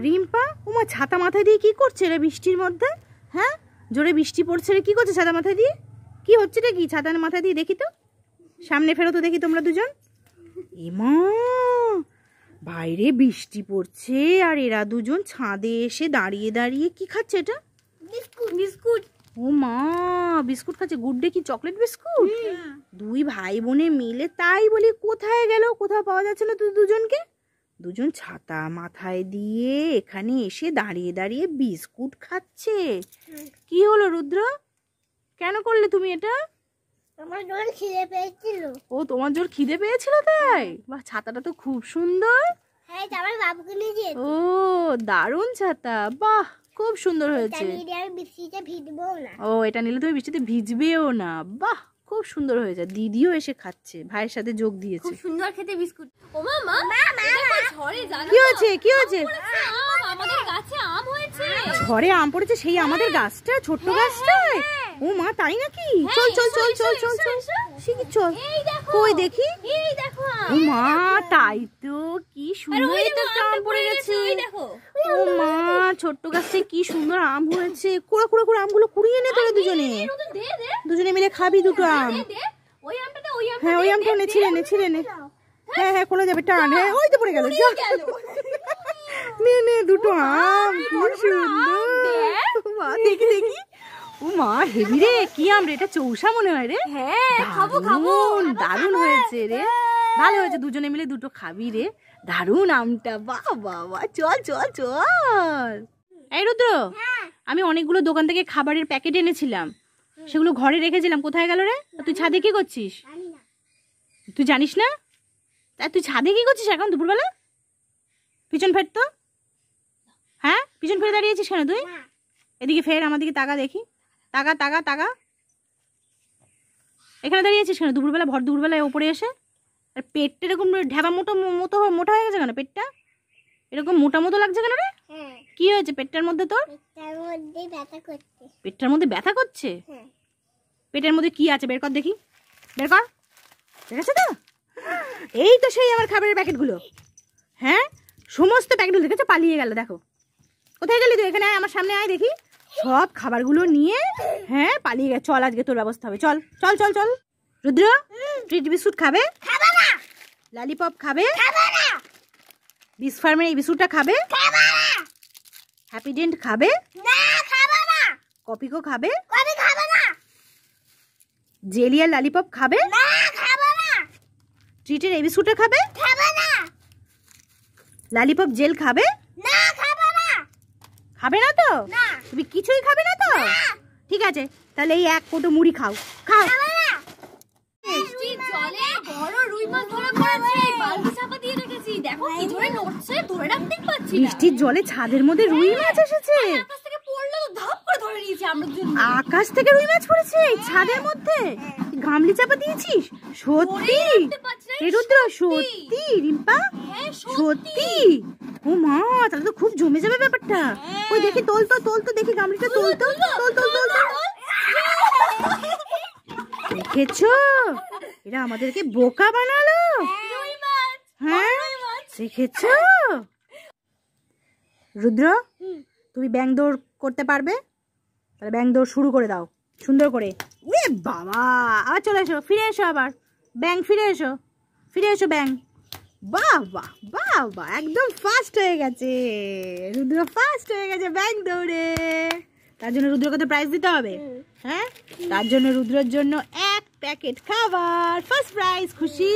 রিম্পা, ওমা ছাতা মাথায় দিয়ে কি করছে রে বৃষ্টির মধ্যে? হ্যাঁ, জোরে বৃষ্টি পড়ছে রে, কি করছে ছাতা মাথায় দিয়ে? কি হচ্ছে রে? কি ছাতা মাথায় দিয়ে দেখি তো, সামনে ফেরো তো দেখি তোমরা দুজন। এমা, বাইরে বৃষ্টি পড়ছে আর এরা দুজন ছাদে এসে দাঁড়িয়ে দাঁড়িয়ে কি খাচ্ছে? এটা বিস্কুট। বিস্কুট। ও মা, বিস্কুট খাচ্ছে। গুড ডে কি চকলেট বিস্কুট? দুই ভাই বোনে মিলে। তাই বলি কোথায় গেল, কোথাও পাওয়া যাচ্ছে না তো দুজনকে। দুজন ছাতা মাথায় দিয়ে এখানে এসে দাঁড়িয়ে দাঁড়িয়ে বিস্কুট খাচ্ছে। কি হলো রুদ্র, কেন করলে তুমি এটা? আমার জোর খিদে পেয়েছিল। ও, তোমার জোর খিদে পেয়েছিল তাই? বাহ, ছাতাটা তো খুব সুন্দর। হ্যাঁ, আমার বাবুকে নিয়ে দিয়েছি। ও দারুণ ছাতা, বাহ খুব সুন্দর হয়েছে। আমি বৃষ্টিতে ভিজবো না। ও, এটা নিলে তুমি বৃষ্টিতে ভিজবেও না। বাহ, খুব সুন্দর হয়েছে। দিদিও এসে খাচ্ছে, ভাইয়ের সাথে যোগ দিয়েছে। খুব সুন্দর খেতে বিস্কুট। ও মামা, ঝড়ে জানো কি হয়েছে? কি হয়েছে? আমাদের গাছে আম হয়েছে। ঝড়ে আম পড়েছে? সেই আমাদের গাছটা, ছোট্ট গাছটায়? ও মা, তাই নাকি? চল চল চল চল চল চল, শিখি চল। কই দেখি। এই দেখো ও মা, তাই তো, কি সুন্দর একটা আম পড়ে গেছে। ও মা, ছোট্ট গাছটায় কি সুন্দর আম হয়েছে। কুড়া কুড়া করে আমগুলো কুড়িয়ে নে তোরা দুজনে। দুজনে মিলে খাবি দুটো আম। হ্যাঁ, ওই আমটা নে, ছিঁড়ে নে, ছিঁড়ে নে। হ্যাঁ হ্যাঁ, খোলা যাবে, টান। হ্যাঁ, ওই তো পড়ে গেল। নে নে, দুটো আম, কি সুন্দর। দেখি দেখি। ও মা, হেভি রে। কি আম রে এটা? চৌসা মনে হয় রে। হ্যাঁ, খাবো খাবো। দারুণ হয়েছে রে, ভালো হয়েছে। দুজনে মিলে দুটো খাবি রে, দারুণ আমটা। বাহ বাহ বাহ, চল চল চল। এই রুদ্র, আমি অনেকগুলো দোকান থেকে খাবারের প্যাকেট এনেছিলাম, সেগুলো ঘরে রেখেছিলাম। কোথায় গেল রে? তুই ছাদে কি করছিস? তুই জানিস না? তাই তুই ছাদে কি করছিস এখন দুপুরবেলা? পিছন ফের তো। হ্যাঁ, পিছন ফেরে দাঁড়িয়েছিস কেন তুই? এদিকে ফের, আমার দিকে তাকা দেখি। তাকা তাকা তাকা। এখানে দাঁড়িয়েছিস কেন দুপুরবেলা, ভর দুপুরবেলায় ওপরে এসে? আর পেটটা এরকম ঢেবা মোটা মতো মোটা হয়ে গেছে কেন? পেটটা এরকম মোটা মতো লাগছে কেন রে? কি হয়েছে পেটটার মধ্যে তোর? পেটটার মধ্যে ব্যথা করছে? পেটের মধ্যে কি আছে বের কর দেখি, বের কর। দেখেছো তো? এই তো সেই আমার খাবারের প্যাকেটগুলো। হ্যাঁ, সমস্ত প্যাকেটগুলো দেখেছো, পালিয়ে গেল। দেখো, কোথায় গেলি তুই? এখানে আয়, আমার সামনে আয় দেখি। সব খাবারগুলো নিয়ে হ্যাঁ পালিয়ে গেছে। চল, আজকে তোর ব্যবস্থা হবে। চল চল চল চল। রুদ্র, ট্রিট বিস্কুট খাবে? ললিপপ খাবে? বিস ফার্মের এই বিস্কুটটা খাবে? হ্যাপিডেন্ট খাবে? কপিকো খাবে? জেলি আর ললিপপ খাবে? ট্রিটের এই বিস্কুটটা খাবে? ললিপপ জেল খাবে? খাবে না তো? তুমি কিছুই খাবে না তো? ঠিক আছে, তাহলে এই এক কোটো মুড়ি খাও। খাও। জলে বড় রুই মাছ ধরা পড়েছে, বালতি চাপা দিয়ে রেখেছি। দেখো কি জোরে নড়ছে, ধরে রাখতে পারছি না। বৃষ্টির জলে ছাদের মধ্যে রুই মাছ এসেছে। আকাশ থেকে পড়লো তো ধাপ করে ধরে নিয়েছি আমরা দুজন। আকাশ থেকে রুই মাছ পড়েছে ছাদের মধ্যে? গামলি চাপা দিয়েছিস? সত্যি? এই রুদ্র, সত্যি? রিম্পা, সত্যি? ও মা, তাহলে তো খুব জমে যাবে ব্যাপারটা। ওই দেখি, তোল তো তোল তো দেখি, গামলিটা তোল তো, তোল তোল তোল তোল। দেখেছো, এরা আমাদেরকে বোকা বানালো। হ্যাঁ, দেখেছো? রুদ্র, তুমি ব্যাং দৌড় করতে পারবে? তাহলে ব্যাং দৌড় শুরু করে দাও সুন্দর করে। এ বাবা, আবার চলে এসো, ফিরে এসো আবার। ব্যাং, ফিরে এসো, ফিরে এসো ব্যাং। বাহ বাহ বাহ বাহ, একদম ফাস্ট হয়ে গেছে রুদ্র, ফাস্ট হয়ে গেছে ব্যাং দৌড়ে। তার জন্য রুদ্রকে তো প্রাইজ দিতে হবে। হ্যাঁ, তার জন্য রুদ্রের জন্য এক প্যাকেট খাবার, ফার্স্ট প্রাইজ। খুশি?